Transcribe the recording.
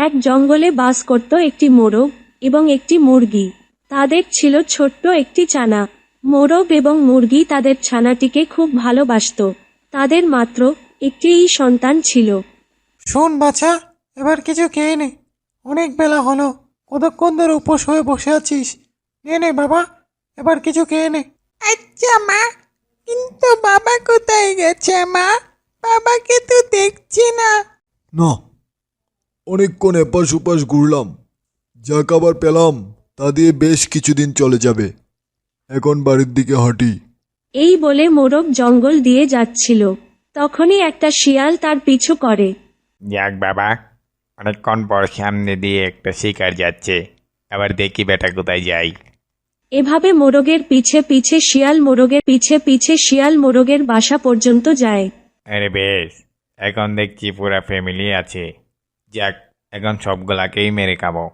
এক জঙ্গলে বাস করত একটি মোরগ এবং একটি মুরগি। তাদের ছিল ছোট্ট একটি ছানা। মোরগ এবং মুরগি তাদের ছানাটিকে খুব ভালোবাসত। তাদের মাত্র একটিই সন্তান ছিল। শোন বাছা, এবার কিছু খেয়ে নে। অনেক বেলা হলো, কতক্ষণ ধরে উপোস হয়ে বসে আছিস। নে নে বাবা, এবার কিছু খেয়ে নে। আচ্ছা মা, কিন্তু বাবা কোথায় গেছে মা? বাবাকে তো দেখছি না। না, অনেকক্ষণ এপাশ ওপাশ ঘুরলাম, যা খাবার পেলাম তা দিয়ে বেশ কিছুদিন চলে যাবে। এখন বাড়ির দিকে হাঁটি। এই বলে মোরগ জঙ্গল দিয়ে যাচ্ছিল। তখনই একটা শিয়াল তার পিছু করে। যাক বাবা, অনেকক্ষণ পর সামনে দিয়ে একটা শিকার যাচ্ছে, আবার দেখি বেটা কোথায় যাই। এভাবে মোরগের পিছে পিছে শিয়াল মোরগের বাসা পর্যন্ত যায়। আরে বেশ, এখন দেখছি পুরা ফ্যামিলি আছে। যাক, এখন সবগুলাকেই মেরে খাবো।